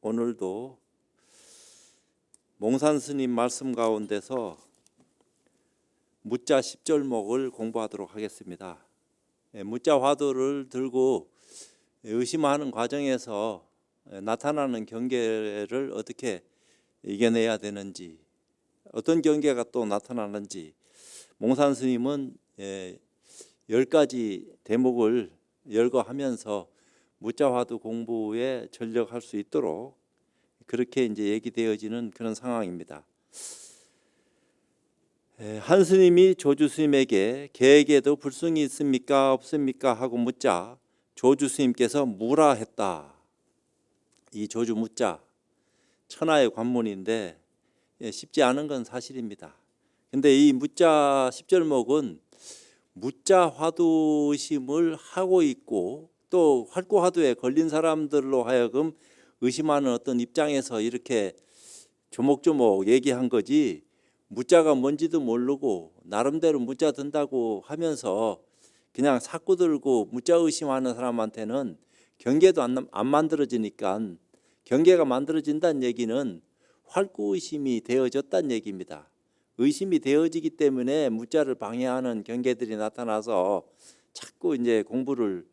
오늘도 몽산 스님 말씀 가운데서 무자 10절목을 공부하도록 하겠습니다. 무자 화두를 들고 의심하는 과정에서 나타나는 경계를 어떻게 이겨내야 되는지, 어떤 경계가 또 나타나는지, 몽산 스님은 10가지 대목을 열거하면서 무자 화두 공부에 전력할 수 있도록 그렇게 이제 얘기되어지는 그런 상황입니다. 한 스님이 조주 스님에게 계에게도 불승이 있습니까 없습니까 하고 묻자 조주 스님께서 무라 했다. 이 조주 무자 천하의 관문인데 쉽지 않은 건 사실입니다. 근데 이 무자 10절목은 무자 화두 의심을 하고 있고 또 활구 화두에 걸린 사람들로 하여금 의심하는 어떤 입장에서 이렇게 조목조목 얘기한 거지, 무자가 뭔지도 모르고 나름대로 무자 든다고 하면서 그냥 사고 들고 무자 의심하는 사람한테는 경계도 안 만들어지니까, 경계가 만들어진다는 얘기는 활구 의심이 되어졌다는 얘기입니다. 의심이 되어지기 때문에 무자를 방해하는 경계들이 나타나서 자꾸 이제 공부를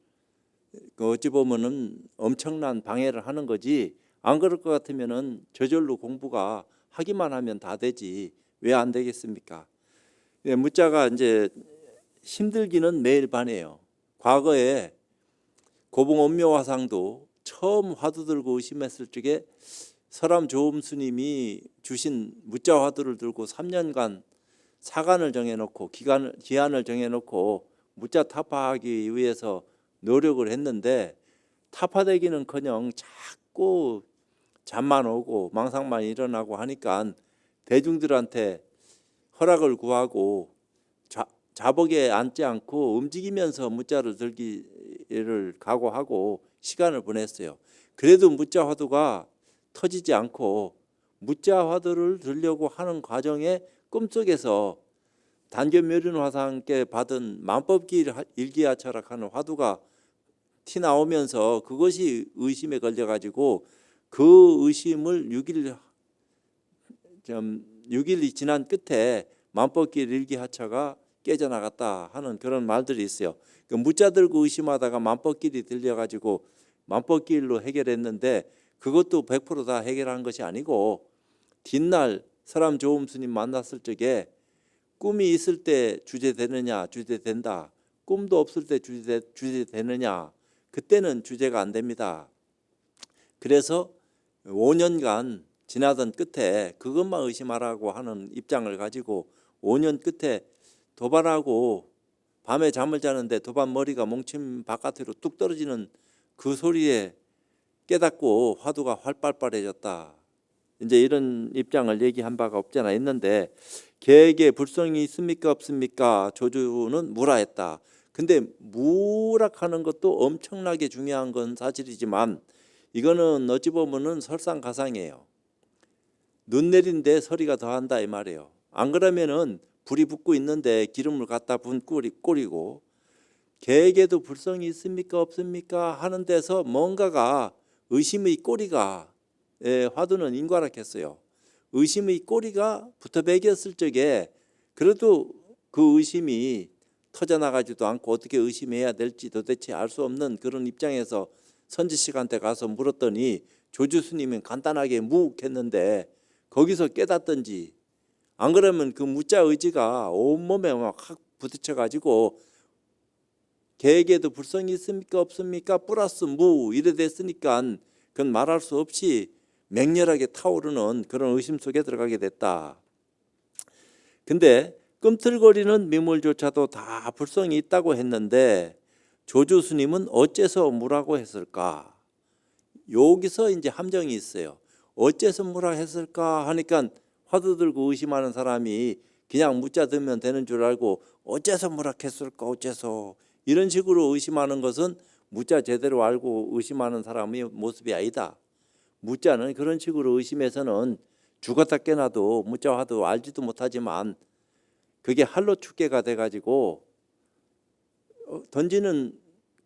어찌 보면은 엄청난 방해를 하는 거지, 안 그럴 것 같으면은 저절로 공부가 하기만 하면 다 되지 왜 안 되겠습니까? 무자가 이제 힘들기는 매일 반이에요. 과거에 고봉 엄묘화상도 처음 화두 들고 의심했을 적에 서람 조음 스님이 주신 무자 화두를 들고 3년간 사간을 정해놓고 기한을 정해놓고 무자 타파하기 위해서 노력을 했는데 타파되기는커녕 자꾸 잠만 오고 망상만 일어나고 하니까 대중들한테 허락을 구하고 자복에 앉지 않고 움직이면서 무자를 들기를 각오하고 시간을 보냈어요. 그래도 무자 화두가 터지지 않고 무자 화두를 들려고 하는 과정에 꿈속에서 단견묘륜 화상께 받은 만법기 일기하철학하는 화두가 티 나오면서 그것이 의심에 걸려가지고 그 의심을 6일이 지난 끝에 만법기 일기하처가 깨져나갔다 하는 그런 말들이 있어요. 그 무자 들고 의심하다가 만법길이 들려가지고 만법길로 해결했는데 그것도 100% 다 해결한 것이 아니고 뒷날 서람 조음 스님 만났을 적에 꿈이 있을 때 주제되느냐, 주제된다. 꿈도 없을 때 주제되느냐, 그때는 주제가 안 됩니다. 그래서 5년간 지나던 끝에 그것만 의심하라고 하는 입장을 가지고 5년 끝에 도반하고 밤에 잠을 자는데 도반 머리가 몽침 바깥으로 뚝 떨어지는 그 소리에 깨닫고 화두가 활발해졌다. 이제 이런 입장을 얘기한 바가 없잖아 있는데, 계에게 불성이 있습니까 없습니까? 조주는 무라했다. 근데 무락하는 것도 엄청나게 중요한 건 사실이지만 이거는 어찌 보면은 설상가상이에요. 눈 내린데 서리가 더한다 이 말이에요. 안 그러면은 불이 붙고 있는데 기름을 갖다 분 꼴이고, 계에게도 불성이 있습니까 없습니까 하는 데서 뭔가가 의심의 꼬리가, 화두는 인과락했어요. 의심의 꼬리가 붙어 배겼을 적에 그래도 그 의심이 터져나가지도 않고 어떻게 의심해야 될지 도대체 알 수 없는 그런 입장에서 선지식한테 가서 물었더니 조주 스님은 간단하게 묵했는데 거기서 깨닫던지, 안 그러면 그 무자 의지가 온몸에 막 확 부딪혀가지고 계에게도 불성이 있습니까 없습니까 플러스 무 이래 됐으니까 그건 말할 수 없이 맹렬하게 타오르는 그런 의심 속에 들어가게 됐다. 근데 꿈틀거리는 미물조차도 다 불성이 있다고 했는데 조주 스님은 어째서 무라고 했을까? 여기서 이제 함정이 있어요. 어째서 무라 했을까 하니까 화두 들고 의심하는 사람이 그냥 무자 들면 되는 줄 알고 어째서 무락했을까 어째서 이런 식으로 의심하는 것은 무자 제대로 알고 의심하는 사람의 모습이 아니다. 무자는 그런 식으로 의심해서는 죽었다 깨나도 무자 화두 알지도 못하지만 그게 할로 축계가 돼가지고 던지는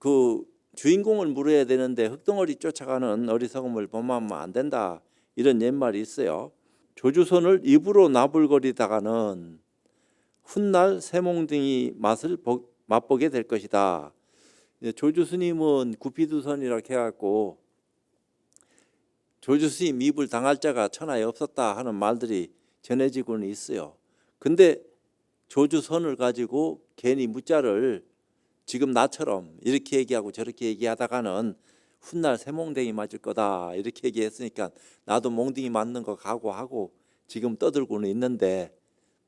그 주인공을 물어야 되는데 흙덩어리 쫓아가는 어리석음을 범하면 안 된다. 이런 옛말이 있어요. 조주선을 입으로 나불거리다가는 훗날 쇠몽둥이 맛을 맛보게 될 것이다. 조주스님은 구피두선이라고 해갖고 조주스님 입을 당할 자가 천하에 없었다 하는 말들이 전해지고는 있어요. 근데 조주선을 가지고 괜히 무자를 지금 나처럼 이렇게 얘기하고 저렇게 얘기하다가는 훗날 새몽댕이 맞을 거다 이렇게 얘기했으니까 나도 몽둥이 맞는 거 각오하고 지금 떠들고는 있는데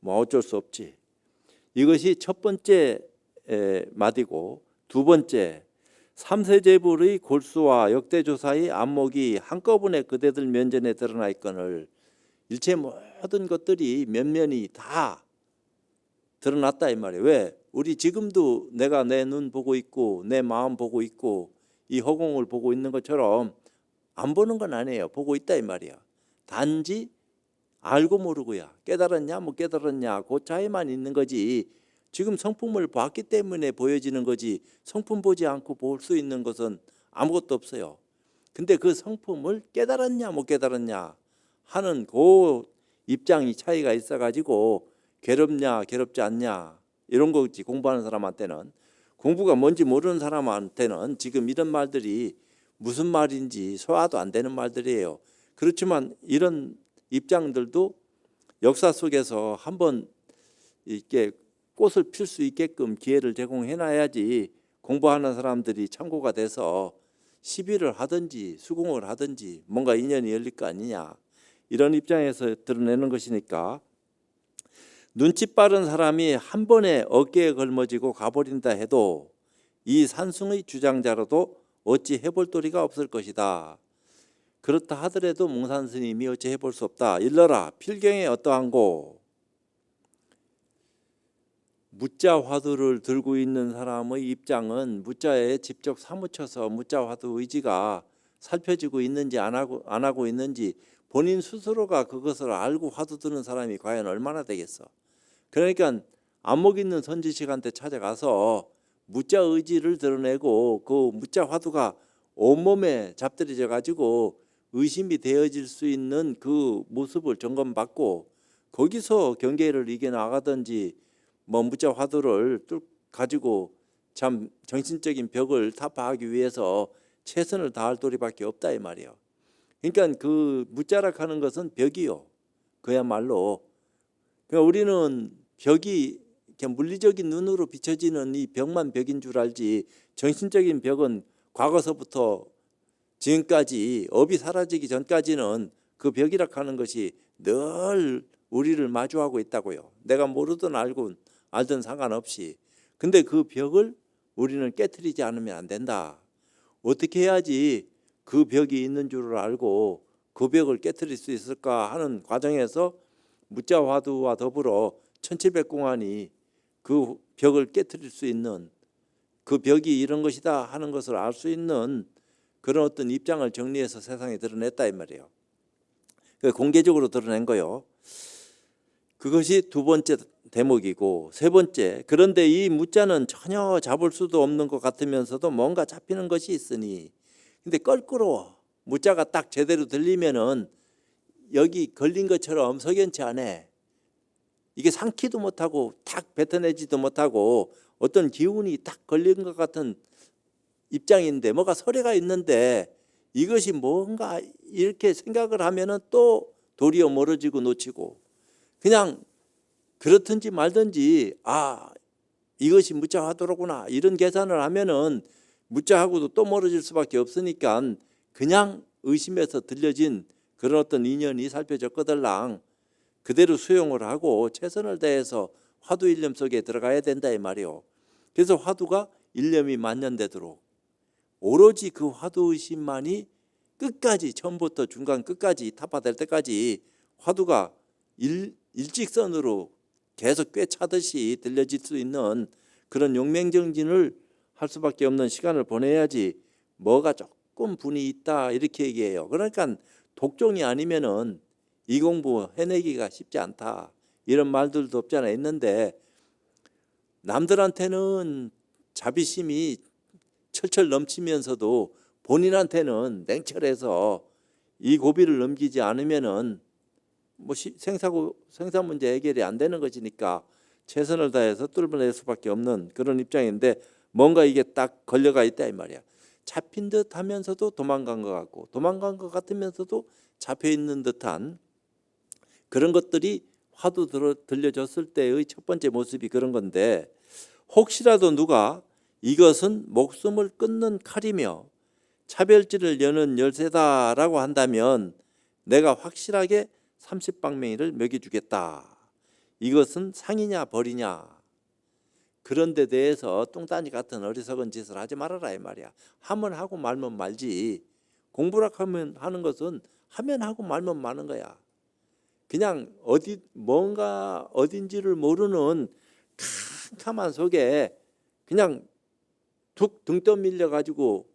뭐 어쩔 수 없지. 이것이 첫 번째 마디고, 두 번째, 삼세제불의 골수와 역대조사의 안목이 한꺼번에 그대들 면전에 드러나 있거늘 일체 모든 것들이 면면이 다 드러났다 이 말이에요. 왜? 우리 지금도 내가 내 눈 보고 있고 내 마음 보고 있고 이 허공을 보고 있는 것처럼 안 보는 건 아니에요. 보고 있다 이 말이야. 단지 알고 모르고야 깨달았냐 못 깨달았냐 그 차이만 있는 거지. 지금 성품을 봤기 때문에 보여지는 거지 성품 보지 않고 볼 수 있는 것은 아무것도 없어요. 근데 그 성품을 깨달았냐 못 깨달았냐 하는 그 입장이 차이가 있어가지고 괴롭냐 괴롭지 않냐 이런 거지. 공부하는 사람한테는. 공부가 뭔지 모르는 사람한테는 지금 이런 말들이 무슨 말인지 소화도 안 되는 말들이에요. 그렇지만 이런 입장들도 역사 속에서 한번 이렇게 꽃을 필 수 있게끔 기회를 제공해 놔야지 공부하는 사람들이 참고가 돼서 시비를 하든지 수긍을 하든지 뭔가 인연이 열릴 거 아니냐 이런 입장에서 드러내는 것이니까 눈치 빠른 사람이 한 번에 어깨에 걸머지고 가버린다 해도 이 산승의 주장자로도 어찌 해볼 도리가 없을 것이다. 그렇다 하더라도 몽산 스님이 어찌 해볼 수 없다. 일러라 필경에 어떠한고. 무자 화두를 들고 있는 사람의 입장은 무자에 직접 사무쳐서 무자 화두 의지가 살펴지고 있는지 안 하고 있는지 본인 스스로가 그것을 알고 화두 드는 사람이 과연 얼마나 되겠어. 그러니까 안목 있는 선지식한테 찾아가서 무자 의지를 드러내고 그 무자 화두가 온몸에 잡들여져 가지고 의심이 되어질 수 있는 그 모습을 점검받고 거기서 경계를 이겨나가든지 뭐 무자 화두를 가지고 참 정신적인 벽을 타파하기 위해서 최선을 다할 도리밖에 없다 이 말이에요. 그러니까 그 무자락하는 것은 벽이요. 그야말로 그러니까 우리는 벽이 그냥 물리적인 눈으로 비춰지는 이 벽만 벽인 줄 알지 정신적인 벽은 과거서부터 지금까지 업이 사라지기 전까지는 그 벽이라 하는 것이 늘 우리를 마주하고 있다고요. 내가 모르든 알든 상관없이. 근데 그 벽을 우리는 깨트리지 않으면 안 된다. 어떻게 해야지 그 벽이 있는 줄을 알고 그 벽을 깨트릴 수 있을까 하는 과정에서 무자화두와 더불어 1700공안이 그 벽을 깨트릴 수 있는 그 벽이 이런 것이다 하는 것을 알 수 있는 그런 어떤 입장을 정리해서 세상에 드러냈다 이 말이에요. 공개적으로 드러낸 거요. 그것이 두 번째 대목이고, 세 번째, 그런데 이 무자는 전혀 잡을 수도 없는 것 같으면서도 뭔가 잡히는 것이 있으니, 근데 껄끄러워. 무자가 딱 제대로 들리면은 여기 걸린 것처럼 석연치 않아. 이게 삼키도 못하고 탁 뱉어내지도 못하고 어떤 기운이 딱 걸린 것 같은 입장인데 뭐가 서래가 있는데 이것이 뭔가 이렇게 생각을 하면은 또 도리어 멀어지고 놓치고 그냥 그렇든지 말든지 이것이 무자화두로구나 이런 계산을 하면은 무자하고도 또 멀어질 수밖에 없으니까 그냥 의심해서 들려진 그런 어떤 인연이 살펴졌거들랑 그대로 수용을 하고 최선을 다해서 화두 일념 속에 들어가야 된다 이 말이요. 그래서 화두가 일념이 만년되도록 오로지 그 화두 의심만이 끝까지 처음부터 중간 끝까지 타파될 때까지 화두가 일직선으로 계속 꿰차듯이 들려질 수 있는 그런 용맹정진을 할 수밖에 없는 시간을 보내야지 뭐가 조금 분이 있다 이렇게 얘기해요. 그러니까 독종이 아니면은 이 공부 해내기가 쉽지 않다 이런 말들도 없잖아 있는데 남들한테는 자비심이 철철 넘치면서도 본인한테는 냉철해서 이 고비를 넘기지 않으면은 뭐 생사 문제 해결이 안 되는 것이니까 최선을 다해서 뚫어낼 수밖에 없는 그런 입장인데 뭔가 이게 딱 걸려가 있다 이 말이야. 잡힌 듯 하면서도 도망간 것 같고 도망간 것 같으면서도 잡혀 있는 듯한 그런 것들이 화두 들려줬을 때의 첫 번째 모습이 그런 건데, 혹시라도 누가 이것은 목숨을 끊는 칼이며 차별지를 여는 열쇠다라고 한다면 내가 확실하게 30방맹이를 먹여주겠다. 이것은 상이냐 벌이냐, 그런 데 대해서 뚱딴이 같은 어리석은 짓을 하지 말아라 이 말이야. 하면 하고 말면 말지. 공부라 하는 것은 하면 하고 말면 마는 거야. 그냥 뭔가 어딘지를 모르는 캄캄한 속에 그냥 툭 등 떠밀려 가지고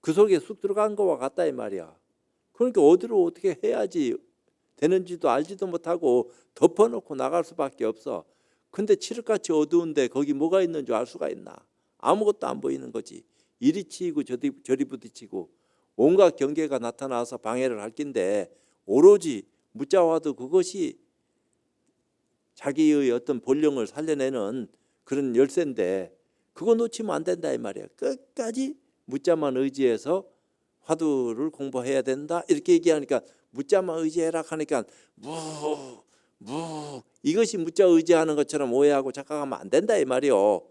그 속에 쑥 들어간 거와 같다 이 말이야. 그러니까 어디로 어떻게 해야지 되는지도 알지도 못하고 덮어놓고 나갈 수밖에 없어. 근데 칠흑같이 어두운데 거기 뭐가 있는 줄 알 수가 있나? 아무것도 안 보이는 거지. 이리 치이고 저리 부딪히고 온갖 경계가 나타나서 방해를 할 낀데 오로지 무자와도 그것이 자기의 어떤 본령을 살려내는 그런 열쇠인데 그거 놓치면 안 된다 이 말이야. 끝까지 무자만 의지해서 화두를 공부해야 된다 이렇게 얘기하니까 무자만 의지해라 하니까 이것이 무자 의지하는 것처럼 오해하고 착각하면 안 된다 이 말이요.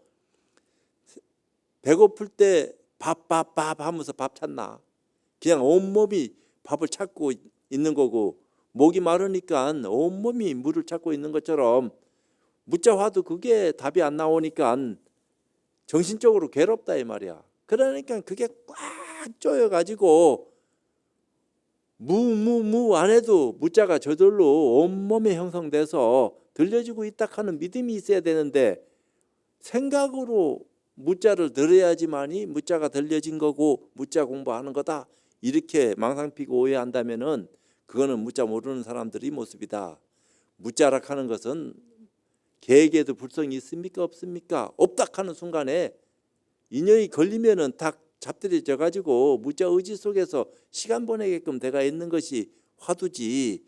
배고플 때 밥 하면서 밥 찾나? 그냥 온몸이 밥을 찾고 있는 거고, 목이 마르니까 온몸이 물을 찾고 있는 것처럼 무자화도 그게 답이 안 나오니까 정신적으로 괴롭다 이 말이야. 그러니까 그게 꽉 조여가지고 무 안 해도 무자가 저절로 온몸에 형성돼서 들려지고 있다 하는 믿음이 있어야 되는데 생각으로 무자를 들어야지만이 무자가 들려진 거고 무자 공부하는 거다 이렇게 망상피고 오해한다면은 그거는 무자 모르는 사람들의 모습이다. 무자라 하는 것은 개에게도 불성이 있습니까 없습니까? 없다 하는 순간에 인연이 걸리면은 딱 잡들여져 가지고 무자 의지 속에서 시간 보내게끔 돼가 있는 것이 화두지,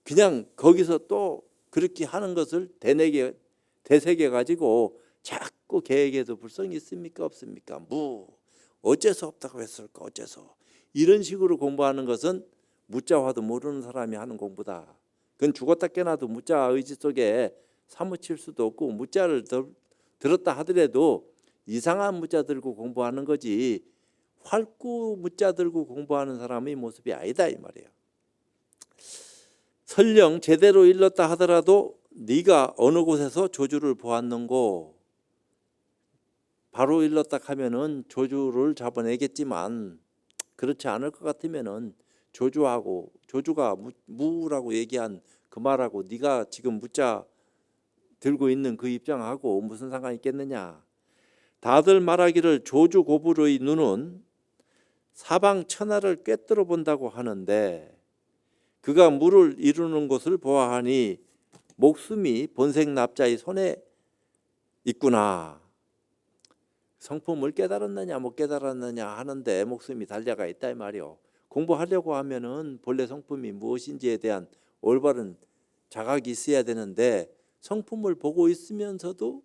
그냥 거기서 또 그렇게 하는 것을 되새겨 가지고 자꾸 개에게도 불성이 있습니까 없습니까? 어째서 없다고 했을까 어째서, 이런 식으로 공부하는 것은 무자화도 모르는 사람이 하는 공부다. 그건 죽었다 깨나도 무자 의지 속에 사무칠 수도 없고 무자를 들었다 하더라도 이상한 무자 들고 공부하는 거지 활구 무자 들고 공부하는 사람의 모습이 아니다 이 말이에요. 설령 제대로 일렀다 하더라도 네가 어느 곳에서 조주를 보았는고, 바로 일렀다 하면은 조주를 잡아내겠지만 그렇지 않을 것 같으면은 조주가 무라고 얘기한 그 말하고 네가 지금 무자 들고 있는 그 입장하고 무슨 상관이 있겠느냐. 다들 말하기를 조주고불의 눈은 사방 천하를 꿰뚫어 본다고 하는데 그가 물을 이루는 곳을 보아하니 목숨이 본생 납자의 손에 있구나. 성품을 깨달았느냐 못 깨달았느냐 하는데 목숨이 달려가 있다 이 말이요. 공부하려고 하면은 본래 성품이 무엇인지에 대한 올바른 자각이 있어야 되는데 성품을 보고 있으면서도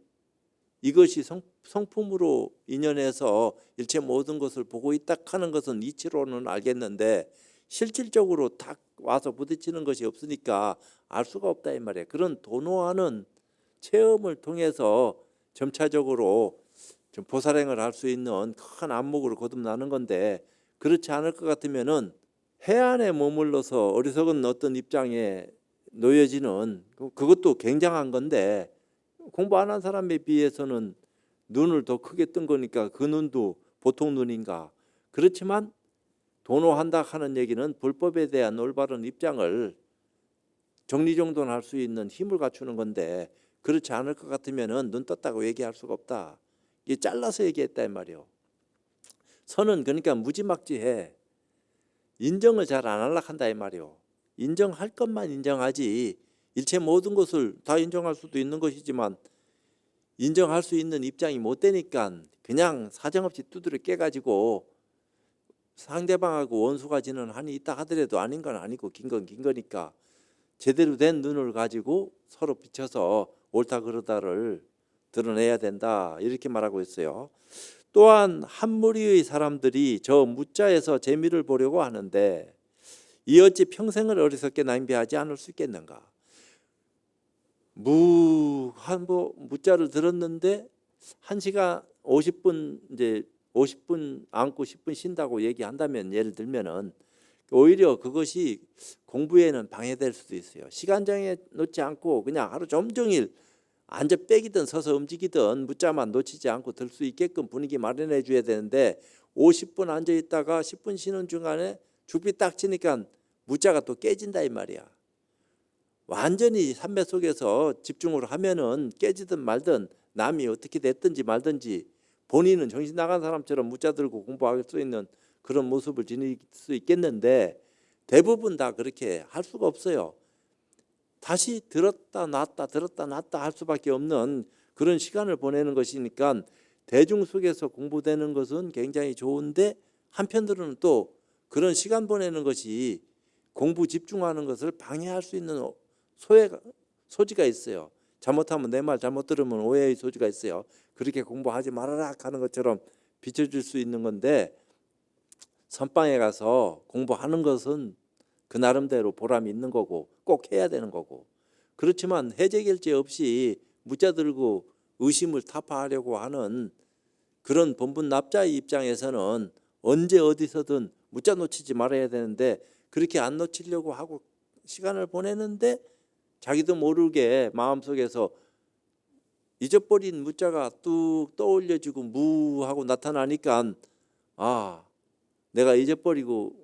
이것이 성품으로 인연해서 일체 모든 것을 보고 있다 하는 것은 이치로는 알겠는데 실질적으로 딱 와서 부딪히는 것이 없으니까 알 수가 없다 이 말이에요. 그런 도노하는 체험을 통해서 점차적으로 좀 보살행을 할 수 있는 큰 안목으로 거듭나는 건데, 그렇지 않을 것 같으면은 해안에 머물러서 어리석은 어떤 입장에 놓여지는 그것도 굉장한 건데 공부 안 한 사람에 비해서는 눈을 더 크게 뜬 거니까 그 눈도 보통 눈인가. 그렇지만 도노한다 하는 얘기는 불법에 대한 올바른 입장을 정리정돈할 수 있는 힘을 갖추는 건데 그렇지 않을 것 같으면은 눈 떴다고 얘기할 수가 없다. 이게 잘라서 얘기했다 이 말이요. 선은 그러니까 무지막지해. 인정을 잘 안 하려고 한다 이 말이요. 인정할 것만 인정하지 일체 모든 것을 다 인정할 수도 있는 것이지만 인정할 수 있는 입장이 못 되니까 그냥 사정없이 두드려 깨가지고 상대방하고 원수가 지는 한이 있다 하더라도 아닌 건 아니고 긴 건 긴 거니까 제대로 된 눈을 가지고 서로 비춰서 옳다 그르다를 드러내야 된다 이렇게 말하고 있어요. 또한 한 무리의 사람들이 저 무자에서 재미를 보려고 하는데 이 어찌 평생을 어리석게 낭비하지 않을 수 있겠는가. 무자를 들었는데 1시간 50분 이제 50분 앉고 10분 쉰다고 얘기한다면 예를 들면은 오히려 그것이 공부에는 방해될 수도 있어요. 시간 정해 놓지 않고 그냥 하루 종일 앉아 빼기든 서서 움직이든 무자만 놓치지 않고 들 수 있게끔 분위기 마련해 줘야 되는데 50분 앉아 있다가 10분 쉬는 중간에 죽비 딱 치니까 무자가 또 깨진다 이 말이야. 완전히 삼매 속에서 집중을 하면은 깨지든 말든 남이 어떻게 됐든지 말든지 본인은 정신 나간 사람처럼 무자 들고 공부할 수 있는 그런 모습을 지닐 수 있겠는데 대부분 다 그렇게 할 수가 없어요. 다시 들었다 놨다 할 수밖에 없는 그런 시간을 보내는 것이니까 대중 속에서 공부되는 것은 굉장히 좋은데 한편으로는 또 그런 시간 보내는 것이 공부 집중하는 것을 방해할 수 있는 소지가 있어요. 잘못하면 내 말 잘못 들으면 오해의 소지가 있어요. 그렇게 공부하지 말아라 하는 것처럼 비춰줄 수 있는 건데 선방에 가서 공부하는 것은 그 나름대로 보람이 있는 거고 꼭 해야 되는 거고 그렇지만 해제결제 없이 무자 들고 의심을 타파하려고 하는 그런 본분 납자의 입장에서는 언제 어디서든 무자 놓치지 말아야 되는데 그렇게 안 놓치려고 하고 시간을 보내는데 자기도 모르게 마음속에서 잊어버린 무자가 뚝 떠올려지고 무하고 나타나니까 내가 잊어버리고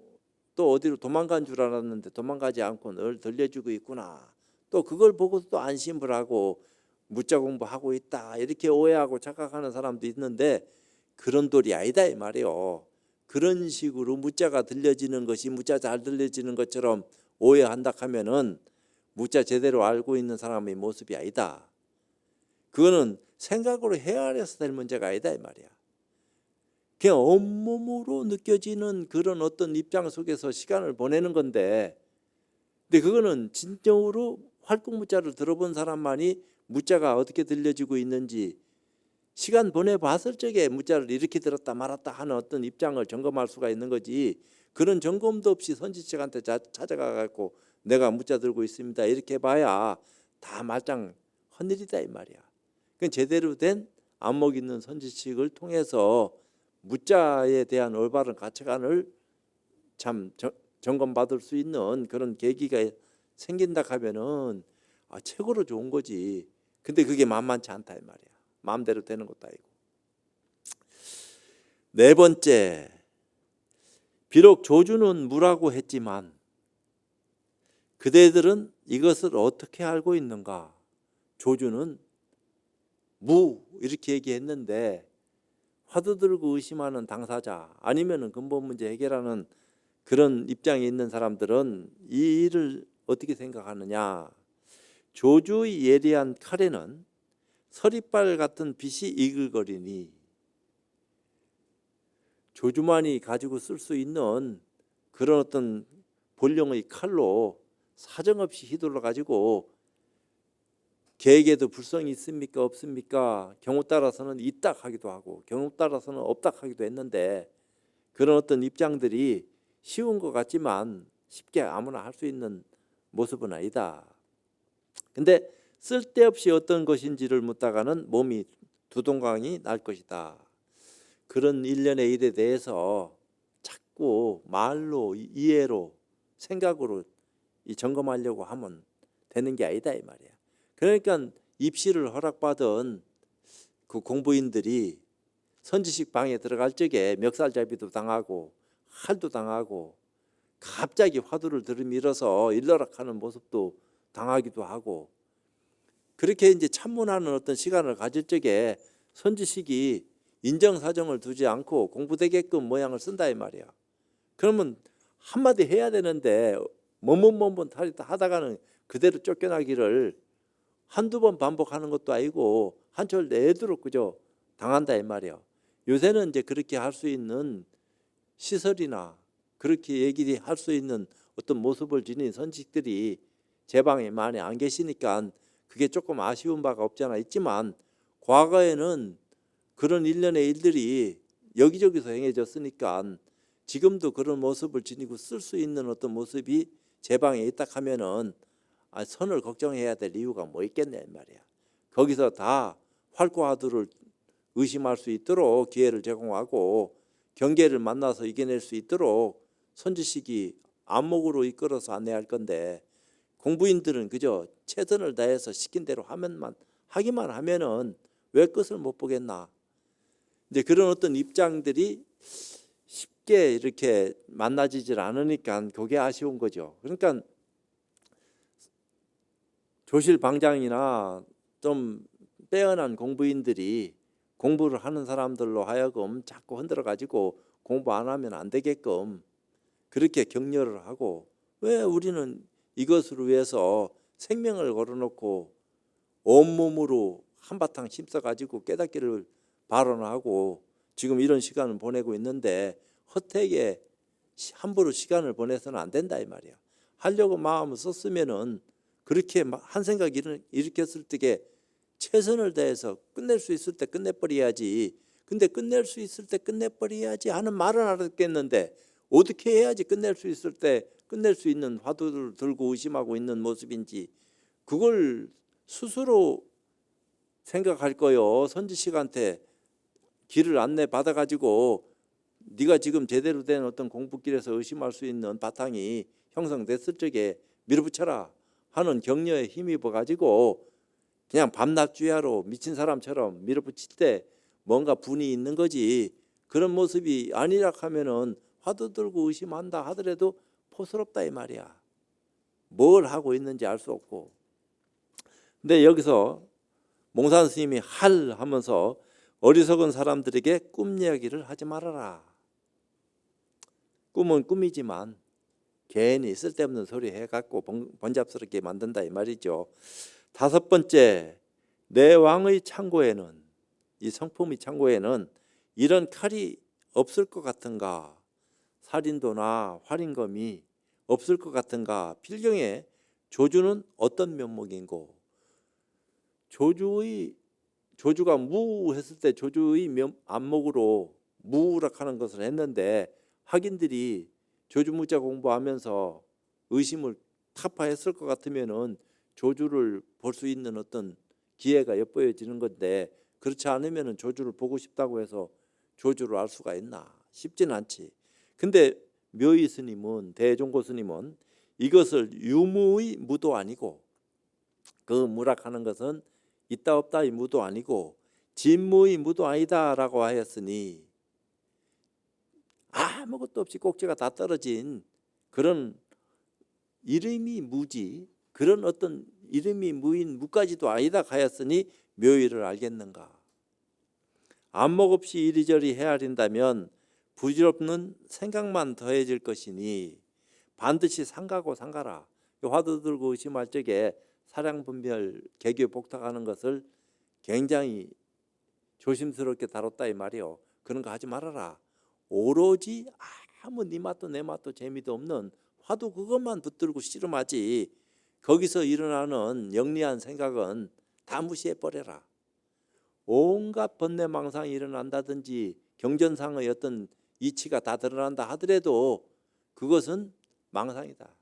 또 어디로 도망간 줄 알았는데 도망가지 않고 늘 들려주고 있구나. 또 그걸 보고서 또 안심을 하고 무자 공부하고 있다 이렇게 오해하고 착각하는 사람도 있는데 그런 도리 아니다 이 말이요. 그런 식으로 무자가 들려지는 것이 무자 잘 들려지는 것처럼 오해한다 하면은 무자 제대로 알고 있는 사람의 모습이 아니다. 그거는 생각으로 헤아려서 될 문제가 아니다 이 말이야. 그냥 온몸으로 느껴지는 그런 어떤 입장 속에서 시간을 보내는 건데 근데 그거는 진정으로 활동무자를 들어본 사람만이 무자가 어떻게 들려지고 있는지 시간 보내봤을 적에 무자를 이렇게 들었다 말았다 하는 어떤 입장을 점검할 수가 있는 거지 그런 점검도 없이 선지식한테 찾아가 갖고 내가 무자 들고 있습니다 이렇게 봐야 다 말짱 헛일이다 이 말이야. 그건 제대로 된 안목 있는 선지식을 통해서 무자에 대한 올바른 가치관을 참 점검받을 수 있는 그런 계기가 생긴다 하면은 최고로 좋은 거지. 근데 그게 만만치 않다 이 말이야. 마음대로 되는 것도 아니고. 네 번째, 비록 조주는 무라고 했지만 그대들은 이것을 어떻게 알고 있는가? 조주는 무 이렇게 얘기했는데 화두 들고 의심하는 당사자 아니면은 근본 문제 해결하는 그런 입장에 있는 사람들은 이 일을 어떻게 생각하느냐? 조주의 예리한 칼에는 서리빨 같은 빛이 이글거리니 조주만이 가지고 쓸 수 있는 그런 어떤 본령의 칼로 사정없이 휘둘러 가지고 계획에도 불성이 있습니까 없습니까? 경우 따라서는 있다 하기도 하고 경우 따라서는 없다 하기도 했는데 그런 어떤 입장들이 쉬운 것 같지만 쉽게 아무나 할 수 있는 모습은 아니다. 근데 쓸데없이 어떤 것인지를 묻다가는 몸이 두동강이 날 것이다. 그런 일련의 일에 대해서 자꾸 말로 이해로 생각으로 점검하려고 하면 되는 게 아니다 이 말이야. 그러니까 입시를 허락받은 그 공부인들이 선지식 방에 들어갈 적에 멱살잡이도 당하고 칼도 당하고 갑자기 화두를 들이밀어서 일러락하는 모습도 당하기도 하고 그렇게 이제 참문하는 어떤 시간을 가질 적에 선지식이 인정사정을 두지 않고 공부되게끔 모양을 쓴다 이 말이야. 그러면 한마디 해야 되는데 머뭇머뭇 하다가는 그대로 쫓겨나기를 한두 번 반복하는 것도 아니고 한철 내도록 그저 당한다 이 말이야. 요새는 이제 그렇게 할 수 있는 시설이나 그렇게 얘기할 수 있는 어떤 모습을 지닌 선식들이 제 방에 많이 안 계시니까 그게 조금 아쉬운 바가 없지 않아 있지만, 과거에는 그런 일련의 일들이 여기저기서 행해졌으니까 지금도 그런 모습을 지니고 쓸 수 있는 어떤 모습이 제 방에 있다 하면은 선을 걱정해야 될 이유가 뭐 있겠냐 말이야. 거기서 다 활과화두를 의심할 수 있도록 기회를 제공하고 경계를 만나서 이겨낼 수 있도록 선지식이 안목으로 이끌어서 안내할 건데, 공부인들은 그저 최선을 다해서 시킨 대로 하기만 하면은 왜 끝을 못 보겠나. 이제 그런 어떤 입장들이 쉽게 이렇게 만나지질 않으니까 그게 아쉬운 거죠. 그러니까 조실 방장이나 좀 빼어난 공부인들이 공부를 하는 사람들로 하여금 자꾸 흔들어 가지고 공부 안 하면 안 되게끔 그렇게 격려를 하고, 왜 우리는 이것을 위해서 생명을 걸어놓고 온몸으로 한바탕 힘써 가지고 깨닫기를 발언하고 지금 이런 시간을 보내고 있는데, 헛되게 함부로 시간을 보내서는 안 된다 이 말이야. 하려고 마음을 썼으면은 그렇게 한 생각 일으켰을 때에 최선을 다해서 끝낼 수 있을 때 끝내버려야지. 근데 끝낼 수 있을 때 끝내버려야지 하는 말은 알았겠는데, 어떻게 해야지 끝낼 수 있을 때 끝낼 수 있는 화두를 들고 의심하고 있는 모습인지 그걸 스스로 생각할 거요. 선지식한테 길을 안내 받아가지고 네가 지금 제대로 된 어떤 공부길에서 의심할 수 있는 바탕이 형성됐을 적에 밀어붙여라 하는 격려에 힘입어 가지고 그냥 밤낮 주야로 미친 사람처럼 밀어붙일 때 뭔가 분이 있는 거지, 그런 모습이 아니라 하면은 화두 들고 의심한다 하더라도 포스럽다 이 말이야. 뭘 하고 있는지 알 수 없고. 근데 여기서 몽산 스님이 할 하면서 어리석은 사람들에게 꿈 이야기를 하지 말아라. 꿈은 꿈이지만 괜히 쓸데없는 소리 해갖고 번잡스럽게 만든다 이 말이죠. 다섯 번째, 내 왕의 창고에는, 이 성품의 창고에는 이런 칼이 없을 것 같은가, 살인도나 활인검이 없을 것 같은가, 필경에 조주는 어떤 면목인고. 조주가 무했을 때 조주의 안목으로 무락하는 것을 했는데, 학인들이 조주무자 공부하면서 의심을 타파했을 것 같으면은 조주를 볼 수 있는 어떤 기회가 엿보여지는 건데, 그렇지 않으면은 조주를 보고 싶다고 해서 조주를 알 수가 있나? 쉽지는 않지. 근데 묘의 스님은, 대종고 스님은 이것을 유무의 무도 아니고, 그 무락하는 것은 있다 없다의 무도 아니고 진무의 무도 아니다라고 하였으니, 아무것도 없이 꼭지가 다 떨어진 그런 이름이 무지, 그런 어떤 이름이 무인 무까지도 아니다 하였으니 묘의를 알겠는가. 안목 없이 이리저리 헤아린다면 부질없는 생각만 더해질 것이니 반드시 삼가고 삼가라. 화두 들고 의심할 적에 사량분별 개교 복탁하는 것을 굉장히 조심스럽게 다뤘다 이 말이요. 그런 거 하지 말아라. 오로지 아무 네 맛도 내 맛도 재미도 없는 화두 그것만 붙들고 씨름하지, 거기서 일어나는 영리한 생각은 다 무시해버려라. 온갖 번뇌망상이 일어난다든지 경전상의 어떤 이치가 다 드러난다 하더라도 그것은 망상이다.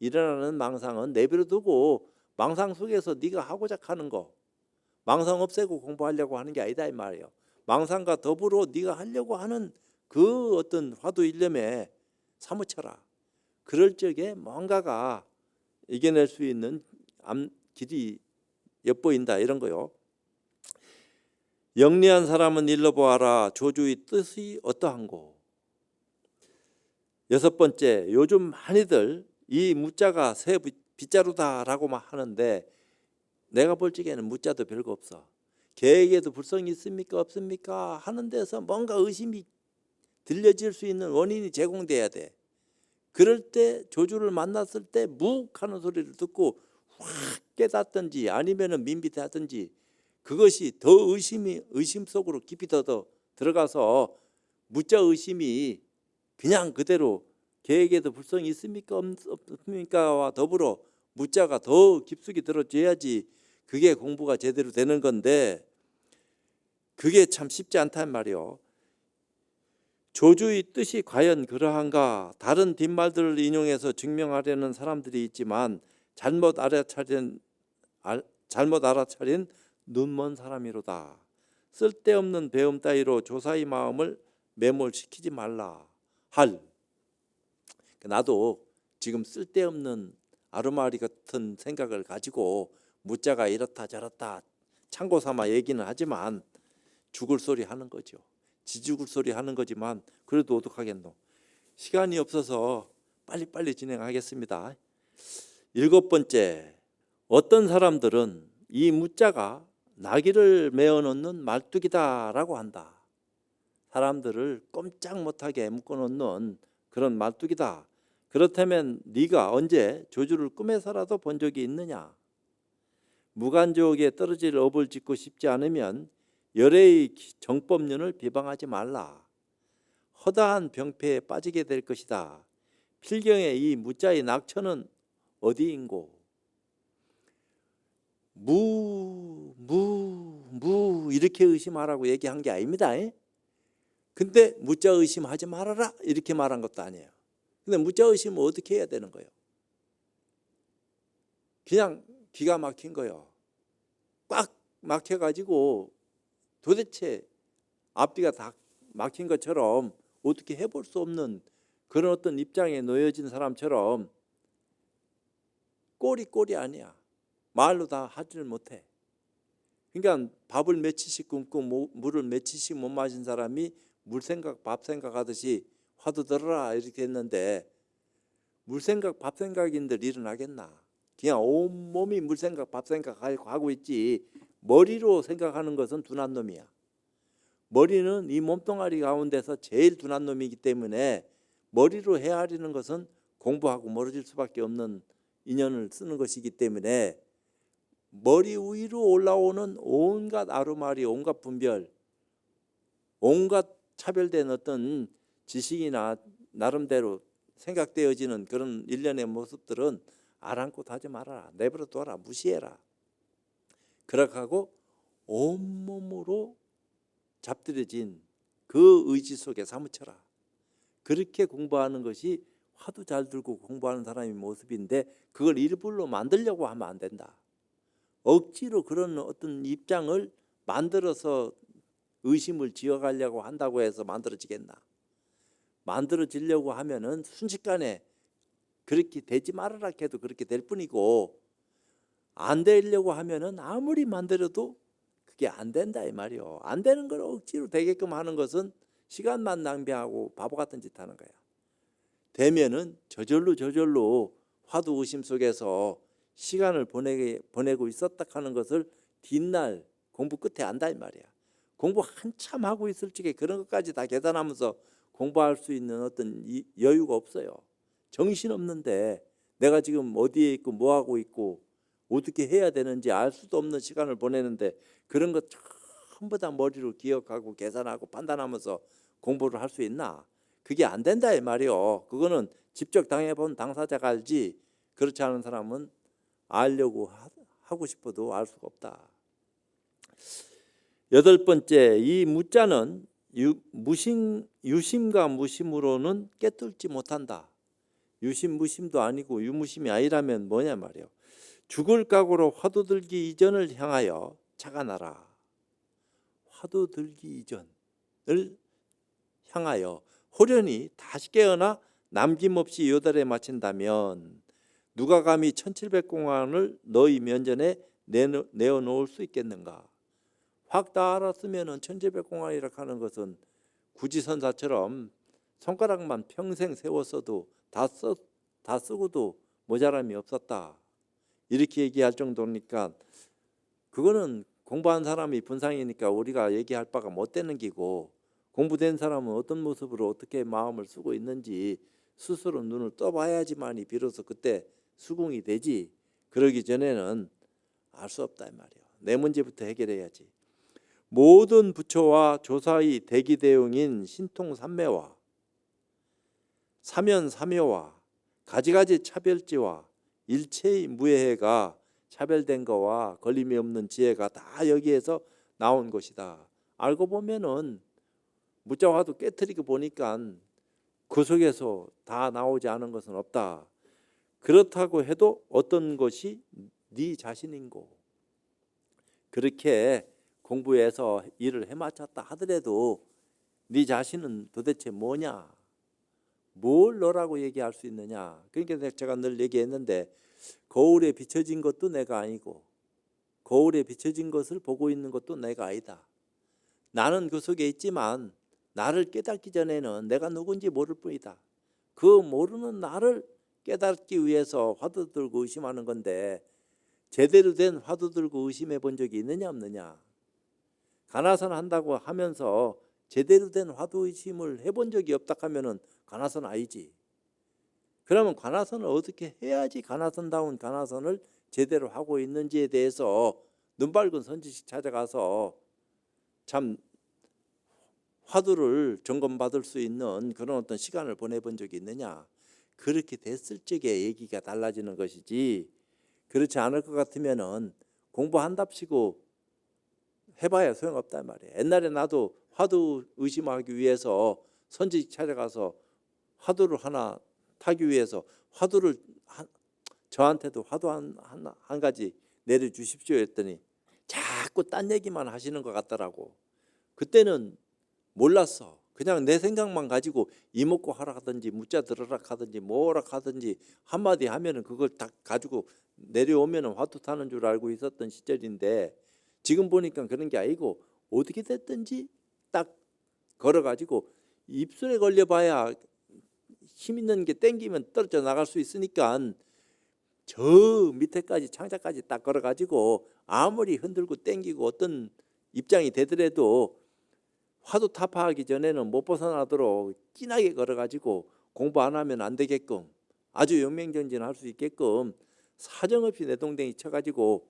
일어나는 망상은 내버려 두고 망상 속에서 네가 하고자 하는 거, 망상 없애고 공부하려고 하는 게 아니다 이 말이에요. 망상과 더불어 네가 하려고 하는 그 어떤 화두 일념에 사무쳐라. 그럴 적에 뭔가가 이겨낼 수 있는 길이 엿보인다 이런 거요. 영리한 사람은 일러보아라. 조주의 뜻이 어떠한고. 여섯 번째, 요즘 많이들 이 무자가 새 빗자루다라고 하는데 내가 볼 적에는 무자도 별거 없어. 계획에도 불성이 있습니까 없습니까 하는 데서 뭔가 의심이 들려질 수 있는 원인이 제공돼야 돼. 그럴 때 조주를 만났을 때 묵 하는 소리를 듣고 확 깨닫든지 아니면은 민비하든지 그것이 더 의심 속으로 깊이 더 들어가서 무자 의심이 그냥 그대로 계획에도 불성이 있습니까 없습니까와 더불어 무자가 더 깊숙이 들어줘야지 그게 공부가 제대로 되는 건데 그게 참 쉽지 않단 말이요. 조주의 뜻이 과연 그러한가? 다른 뒷말들을 인용해서 증명하려는 사람들이 있지만 잘못 알아차린 눈먼 사람이로다. 쓸데없는 배움 따위로 조사의 마음을 매몰시키지 말라. 나도 지금 쓸데없는 아르마리 같은 생각을 가지고 무자가 이렇다 저렇다 참고 삼아 얘기는 하지만 죽을 소리 하는 거죠. 지죽을 소리 하는 거지만 그래도 어떡하겠노. 시간이 없어서 빨리빨리 진행하겠습니다. 7번째, 어떤 사람들은 이 무자가 나귀를 메어놓는 말뚝이다라고 한다. 사람들을 꼼짝 못하게 묶어놓는 그런 말뚝이다. 그렇다면 네가 언제 조주를 꿈에서라도 본 적이 있느냐? 무간지옥에 떨어질 업을 짓고 싶지 않으면 열애의 정법륜을 비방하지 말라. 허다한 병폐에 빠지게 될 것이다. 필경의 이 무자의 낙처는 어디인고? 무 이렇게 의심하라고 얘기한 게 아닙니다. 근데 무자 의심하지 말아라 이렇게 말한 것도 아니에요. 근데 무자 의심은 어떻게 해야 되는 거예요? 그냥 기가 막힌 거예요. 꽉 막혀가지고 도대체 앞뒤가 다 막힌 것처럼 어떻게 해볼 수 없는 그런 어떤 입장에 놓여진 사람처럼 꼴이 아니야. 말로 다 하지를 못해. 그러니까 밥을 며칠씩 굶고 물을 며칠씩 못 마신 사람이 물생각 밥생각 하듯이 화두 들어라 이렇게 했는데 물생각 밥생각인들 일어나겠나. 그냥 온몸이 물생각 밥생각 하고 있지 머리로 생각하는 것은 둔한 놈이야. 머리는 이 몸뚱아리 가운데서 제일 둔한 놈이기 때문에 머리로 헤아리는 것은 공부하고 멀어질 수밖에 없는 인연을 쓰는 것이기 때문에 머리 위로 올라오는 온갖 아르마리, 온갖 분별, 온갖 차별된 어떤 지식이나 나름대로 생각되어지는 그런 일련의 모습들은 아랑곳 하지 말아라. 내버려 둬라. 무시해라. 그렇게 하고 온몸으로 잡들여진 그 의지 속에 사무쳐라. 그렇게 공부하는 것이 화두 잘 들고 공부하는 사람의 모습인데 그걸 일부러 만들려고 하면 안 된다. 억지로 그런 어떤 입장을 만들어서 의심을 지어가려고 한다고 해서 만들어지겠나. 만들어지려고 하면은 순식간에 그렇게 되지 말아라 해도 그렇게 될 뿐이고 안 되려고 하면은 아무리 만들어도 그게 안 된다 이 말이요. 안 되는 걸 억지로 되게끔 하는 것은 시간만 낭비하고 바보 같은 짓 하는 거야. 되면은 저절로 화두 의심 속에서 시간을 보내고 있었다 하는 것을 뒷날 공부 끝에 안다 이 말이야. 공부 한참 하고 있을 적에 그런 것까지 다 계산하면서 공부할 수 있는 어떤 여유가 없어요. 정신없는데 내가 지금 어디에 있고 뭐 하고 있고 어떻게 해야 되는지 알 수도 없는 시간을 보내는데 그런 것 전부 다 머리로 기억하고 계산하고 판단하면서 공부를 할 수 있나? 그게 안 된다 이 말이요. 그거는 직접 당해본 당사자가 알지 그렇지 않은 사람은 알려고 하고 싶어도 알 수가 없다. 8번째, 이 무자는 유심과 무심으로는 깨뚫지 못한다. 유심 무심도 아니고 유무심이 아니라면 뭐냐 말이에요. 죽을 각오로 화두 들기 이전을 향하여 착안하라. 화두 들기 이전을 향하여 호련히 다시 깨어나 남김없이 요달에 마친다면 누가 감히 1700공안을 너희 면전에 내어놓을 수 있겠는가. 확 다 알았으면 1700공안이라 하는 것은 구지선사처럼 손가락만 평생 세웠어도 다 쓰고도 모자람이 없었다. 이렇게 얘기할 정도니까 그거는 공부한 사람이 분상이니까 우리가 얘기할 바가 못 되는 기고 공부된 사람은 어떤 모습으로 어떻게 마음을 쓰고 있는지 스스로 눈을 떠봐야지만이 비로소 그때 수긍이 되지. 그러기 전에는 알 수 없다 이 말이에요. 내 문제부터 해결해야지. 모든 부처와 조사의 대기대용인 신통삼매와 사면삼효와 가지가지 차별지와 일체의 무해가 차별된 거와 걸림이 없는 지혜가 다 여기에서 나온 것이다. 알고 보면은 무자화도 깨트리고 보니까 그 속에서 다 나오지 않은 것은 없다. 그렇다고 해도 어떤 것이 네 자신인고, 그렇게 공부해서 일을 해마쳤다 하더라도 네 자신은 도대체 뭐냐, 뭘 너라고 얘기할 수 있느냐. 그러니까 제가 늘 얘기했는데, 거울에 비춰진 것도 내가 아니고 거울에 비춰진 것을 보고 있는 것도 내가 아니다. 나는 그 속에 있지만 나를 깨닫기 전에는 내가 누군지 모를 뿐이다. 그 모르는 나를 깨닫기 위해서 화두 들고 의심하는 건데, 제대로 된 화두 들고 의심해 본 적이 있느냐 없느냐. 가나선 한다고 하면서 제대로 된 화두 의심을 해본 적이 없다 하면은 가나선 아니지. 그러면 가나선을 어떻게 해야지 가나선다운 가나선을 제대로 하고 있는지에 대해서 눈밝은 선지식 찾아가서 참 화두를 점검받을 수 있는 그런 어떤 시간을 보내본 적이 있느냐. 그렇게 됐을 적에 얘기가 달라지는 것이지, 그렇지 않을 것 같으면은 공부한답시고 해봐야 소용없단 말이에요. 옛날에 나도 화두 의심하기 위해서 선지식 찾아가서 화두를 하나 타기 위해서 화두를 저한테도 화두 한 가지 내려주십시오 했더니 자꾸 딴 얘기만 하시는 것 같더라고. 그때는 몰랐어. 그냥 내 생각만 가지고 이먹고 하라 하든지 무자 들으라 하든지 뭐라 하든지 한마디 하면은 그걸 다 가지고 내려오면은 화두 타는 줄 알고 있었던 시절인데, 지금 보니까 그런 게 아니고 어떻게 됐든지 딱 걸어가지고 입술에 걸려봐야 힘 있는 게 땡기면 떨어져 나갈 수 있으니까 저 밑에까지 창자까지 딱 걸어가지고 아무리 흔들고 땡기고 어떤 입장이 되더라도 화두 타파하기 전에는 못 벗어나도록 진하게 걸어가지고 공부 안 하면 안 되게끔, 아주 영맹전진할 수 있게끔 사정없이 내동댕이 쳐가지고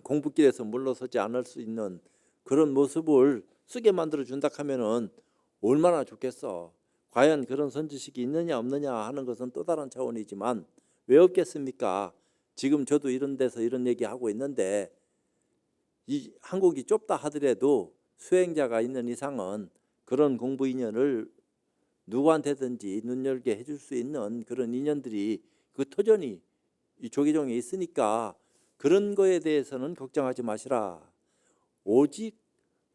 공부길에서 물러서지 않을 수 있는 그런 모습을 쓰게 만들어 준다 하면은 얼마나 좋겠어. 과연 그런 선지식이 있느냐 없느냐 하는 것은 또 다른 차원이지만 왜 없겠습니까? 지금 저도 이런 데서 이런 얘기하고 있는데, 이 한국이 좁다 하더라도 수행자가 있는 이상은 그런 공부 인연을 누구한테든지 눈열게 해줄 수 있는 그런 인연들이 그 터전이 이 조계종에 있으니까 그런 거에 대해서는 걱정하지 마시라. 오직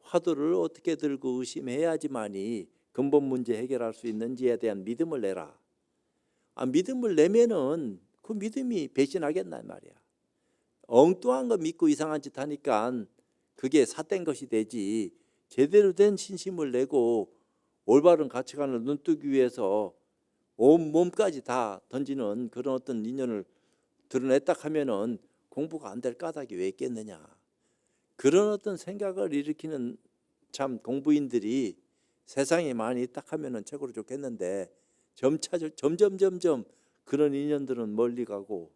화두를 어떻게 들고 의심해야지만이 근본 문제 해결할 수 있는지에 대한 믿음을 내라. 믿음을 내면은 그 믿음이 배신하겠나 말이야. 엉뚱한 거 믿고 이상한 짓 하니까 그게 삿된 것이 되지, 제대로 된 신심을 내고 올바른 가치관을 눈뜨기 위해서 온 몸까지 다 던지는 그런 어떤 인연을 드러냈다 하면은 공부가 안 될 까닭이 왜 있겠느냐. 그런 어떤 생각을 일으키는 참 공부인들이 세상에 많이 있다 하면은 최고로 좋겠는데, 점점 그런 인연들은 멀리 가고,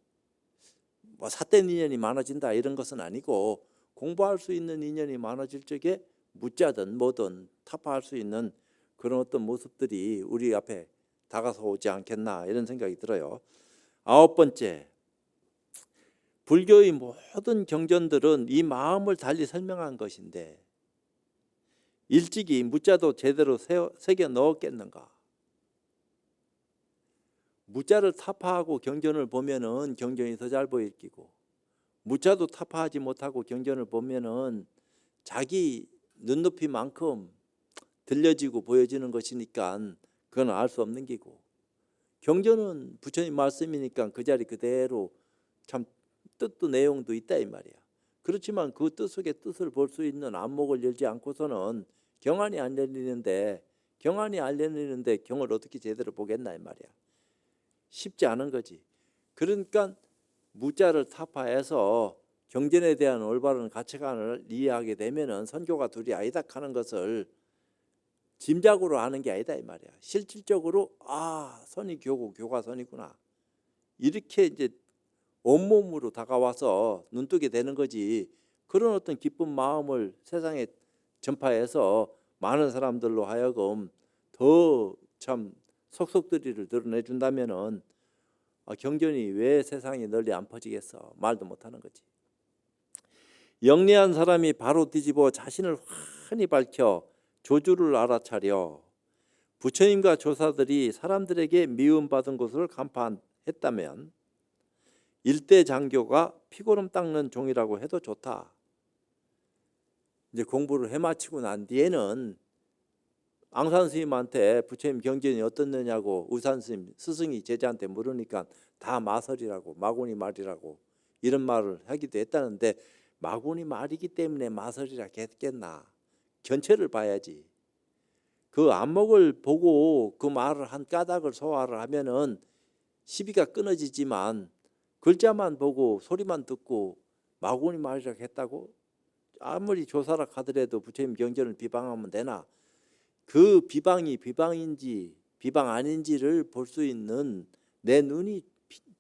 뭐 삿된 인연이 많아진다 이런 것은 아니고, 공부할 수 있는 인연이 많아질 적에 무자든 뭐든 타파할 수 있는 그런 어떤 모습들이 우리 앞에 다가서 오지 않겠나 이런 생각이 들어요. 9번째, 불교의 모든 경전들은 이 마음을 달리 설명한 것인데 일찍이 무자도 제대로 새겨 넣었겠는가? 무자를 타파하고 경전을 보면은 경전이 더 잘 보일 끼고, 무자도 타파하지 못하고 경전을 보면은 자기 눈높이만큼 들려지고 보여지는 것이니까 그건 알 수 없는 기고, 경전은 부처님 말씀이니까 그 자리 그대로 참 뜻도 내용도 있다 이 말이야. 그렇지만 그 뜻 속에 뜻을 볼 수 있는 안목을 열지 않고서는 경안이 안 열리는데, 경을 어떻게 제대로 보겠나 이 말이야. 쉽지 않은 거지. 그러니까 무자를 타파해서 경전에 대한 올바른 가치관을 이해하게 되면은 선교가 둘이 아니다 하는 것을 짐작으로 아는 게 아니다 이 말이야. 실질적으로 선이 교고 교가 선이구나, 이렇게 이제 온몸으로 다가와서 눈뜨게 되는 거지. 그런 어떤 기쁜 마음을 세상에 전파해서 많은 사람들로 하여금 더 참 속속들이를 드러내 준다면은 경전이 왜 세상에 널리 안 퍼지겠어? 말도 못하는 거지. 영리한 사람이 바로 뒤집어 자신을 환히 밝혀 조주를 알아차려 부처님과 조사들이 사람들에게 미움받은 것을 간파했다면 일대 장교가 피고름 닦는 종이라고 해도 좋다. 이제 공부를 해마치고 난 뒤에는 앙산 스님한테 부처님 경전이 어떻느냐고 의산 스님 스승이 제자한테 물으니까 다 마설이라고 마구니 말이라고 이런 말을 하기도 했다는데 마구니 말이기 때문에 마설이라 했겠나? 견체를 봐야지. 그 안목을 보고 그 말을 한 까닭을 소화를 하면은 시비가 끊어지지만 글자만 보고 소리만 듣고 마구니 말이라 했다고 아무리 조사라 하더라도 부처님 경전을 비방하면 되나? 그 비방이 비방인지 비방 아닌지를 볼 수 있는 내 눈이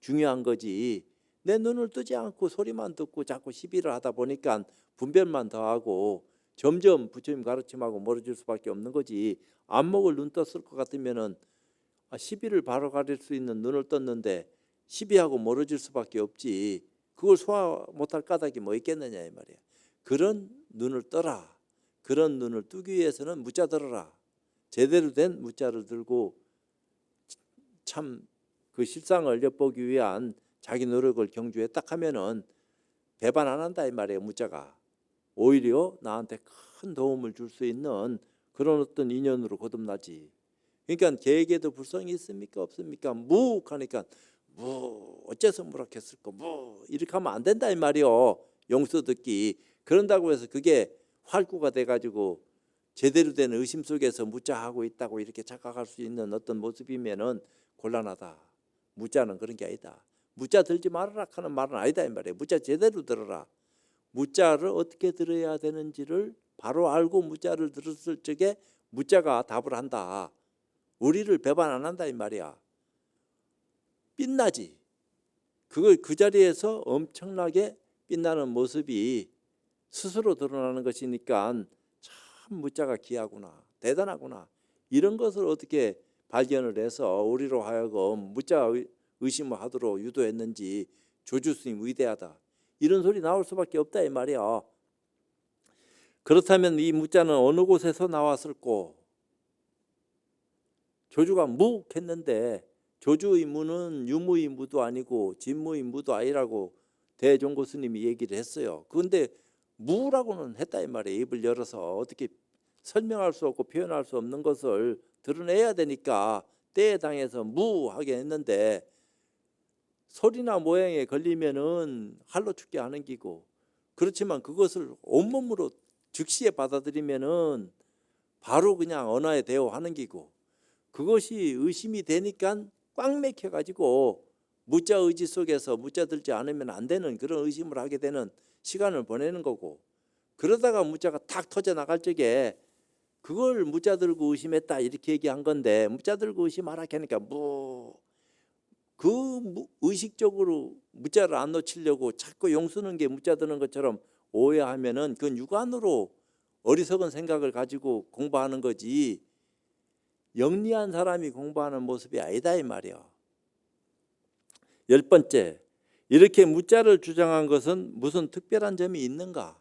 중요한 거지. 내 눈을 뜨지 않고 소리만 듣고 자꾸 시비를 하다 보니까 분별만 더하고 점점 부처님 가르침하고 멀어질 수밖에 없는 거지. 안목을 눈 떴을 것 같으면은 시비를 바로 가릴 수 있는 눈을 떴는데 시비하고 멀어질 수밖에 없지. 그걸 소화 못할 까닭이 뭐 있겠느냐 이 말이야. 그런 눈을 떠라. 그런 눈을 뜨기 위해서는 무자 들어라. 제대로 된 무자를 들고 참 그 실상을 엿보기 위한 자기 노력을 경주에 딱 하면은 배반 안 한다 이 말이에요. 무자가 오히려 나한테 큰 도움을 줄 수 있는 그런 어떤 인연으로 거듭나지. 그러니까 개에게도 불성이 있습니까 없습니까? 무하니까 무 어째서 무락했을까? 무 이렇게 하면 안 된다 이 말이요. 용서 듣기. 그런다고 해서 그게 활구가 돼가지고 제대로 된 의심 속에서 무자하고 있다고 이렇게 착각할 수 있는 어떤 모습이면은 곤란하다. 무자는 그런 게 아니다. 무자 들지 말아라 하는 말은 아니다 이 말이에요. 무자 제대로 들어라. 무자를 어떻게 들어야 되는지를 바로 알고 무자를 들었을 적에 무자가 답을 한다. 우리를 배반 안 한다 이 말이야. 빛나지. 그걸 그 자리에서 엄청나게 빛나는 모습이 스스로 드러나는 것이니까 참 무자가 귀하구나. 대단하구나. 이런 것을 어떻게 발견을 해서 우리로 하여금 무자 의심을 하도록 유도했는지 조주 스님 위대하다. 이런 소리 나올 수밖에 없다 이 말이야. 그렇다면 이 무자는 어느 곳에서 나왔을꼬? 조주가 무했는데 조주의 무는 유무의 무도 아니고 진무의 무도 아니라고 대종고 스님이 얘기를 했어요. 그런데 무라고는 했다 이 말이에요. 입을 열어서 어떻게 설명할 수 없고 표현할 수 없는 것을 드러내야 되니까 때에 당해서 무하게 했는데 소리나 모양에 걸리면은 할로 죽게 하는 기고 그렇지만 그것을 온몸으로 즉시에 받아들이면은 바로 그냥 언어에 대어하는 기고 그것이 의심이 되니까 꽉 맥혀 가지고 무자 의지 속에서 무자 들지 않으면 안 되는 그런 의심을 하게 되는 시간을 보내는 거고 그러다가 무자가 탁 터져 나갈 적에 그걸 무자 들고 의심했다 이렇게 얘기한 건데 무자 들고 의심하라 하니까 의식적으로 무자를 안 놓치려고 자꾸 용쓰는 게 무자 드는 것처럼 오해하면은 그건 육안으로 어리석은 생각을 가지고 공부하는 거지 영리한 사람이 공부하는 모습이 아니다 이 말이야. 10번째, 이렇게 무자를 주장한 것은 무슨 특별한 점이 있는가?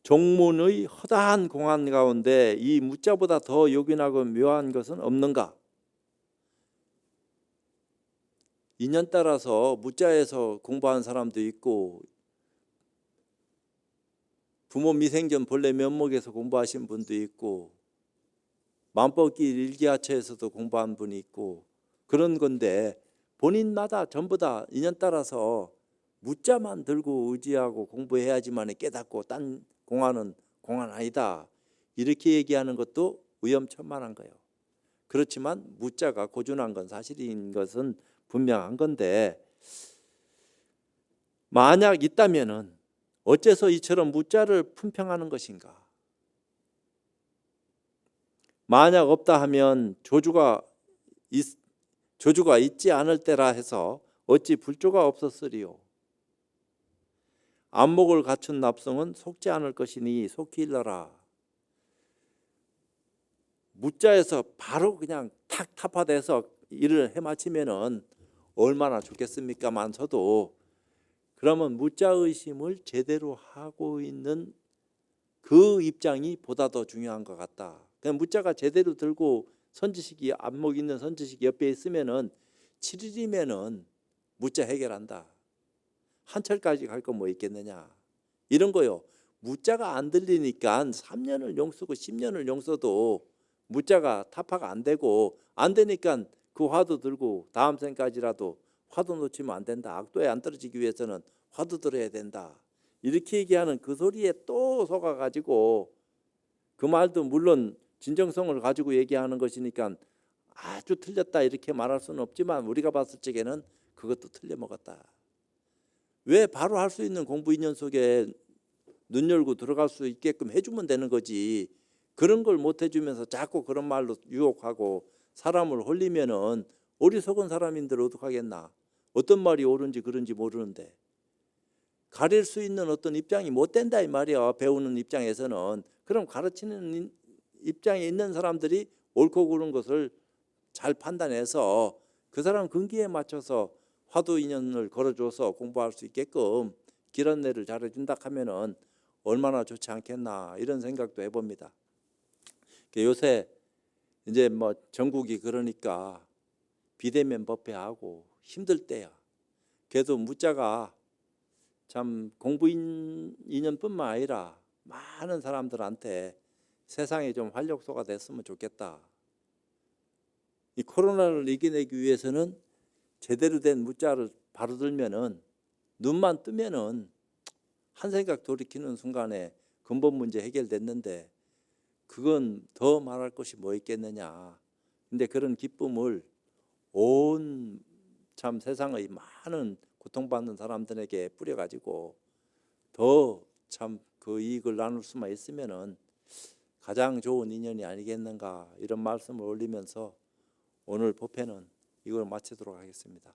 종문의 허다한 공안 가운데 이 무자보다 더 요긴하고 묘한 것은 없는가? 인연 따라서 무자에서 공부한 사람도 있고 부모 미생전 본래 면목에서 공부하신 분도 있고 만법기 일기하처에서도 공부한 분이 있고 그런 건데 본인마다 전부 다 인연 따라서 무자만 들고 의지하고 공부해야지만 깨닫고 딴 공안은 공안 아니다 이렇게 얘기하는 것도 위험천만한 거예요. 그렇지만 무자가 고준한 건 사실인 것은 분명한 건데 만약 있다면은 어째서 이처럼 무자를 품평하는 것인가? 만약 없다 하면 조주가 있지 않을 때라 해서 어찌 불조가 없었으리요? 안목을 갖춘 납성은 속지 않을 것이니 속히 일러라. 무자에서 바로 그냥 탁 타파돼서 일을 해마치면은 얼마나 좋겠습니까만서도 그러면 무자의심을 제대로 하고 있는 그 입장이 보다 더 중요한 것 같다. 그냥 무자가 제대로 들고 선지식이 안목 있는 선지식이 옆에 있으면은 7일이면은 무자 해결한다. 한철까지 갈 거 뭐 있겠느냐 이런 거요. 무자가 안 들리니까 3년을 용쓰고 10년을 용써도 무자가 타파가 안 되고 안 되니까 그 화두 들고 다음 생까지라도 화두 놓치면 안 된다. 악도에 안 떨어지기 위해서는 화두 들어야 된다. 이렇게 얘기하는 그 소리에 또 속아가지고 그 말도 물론 진정성을 가지고 얘기하는 것이니까 아주 틀렸다 이렇게 말할 수는 없지만 우리가 봤을 적에는 그것도 틀려먹었다. 왜 바로 할 수 있는 공부 인연 속에 눈 열고 들어갈 수 있게끔 해주면 되는 거지. 그런 걸 못 해주면서 자꾸 그런 말로 유혹하고 사람을 홀리면은 어리석은 사람인들 어떡하겠나. 어떤 말이 옳은지 그른지 모르는데 가릴 수 있는 어떤 입장이 못 된다 이 말이야. 배우는 입장에서는. 그럼 가르치는 입장에 있는 사람들이 옳고 그른 것을 잘 판단해서 그 사람 근기에 맞춰서 화두 인연을 걸어줘서 공부할 수 있게끔 길 안내를 잘해준다 하면은 얼마나 좋지 않겠나 이런 생각도 해봅니다. 요새 이제 뭐 전국이 그러니까 비대면 법회하고 힘들 때야. 그래도 무자가 참 공부 인연뿐만 아니라 많은 사람들한테 세상에 좀 활력소가 됐으면 좋겠다. 이 코로나를 이겨내기 위해서는 제대로 된 무자를 바로 들면은 눈만 뜨면은 한 생각 돌이키는 순간에 근본 문제 해결됐는데 그건 더 말할 것이 뭐 있겠느냐. 근데 그런 기쁨을 온 참 세상의 많은 고통받는 사람들에게 뿌려가지고 더 참 그 이익을 나눌 수만 있으면은 가장 좋은 인연이 아니겠는가 이런 말씀을 올리면서 오늘 법회는 이걸 마치도록 하겠습니다.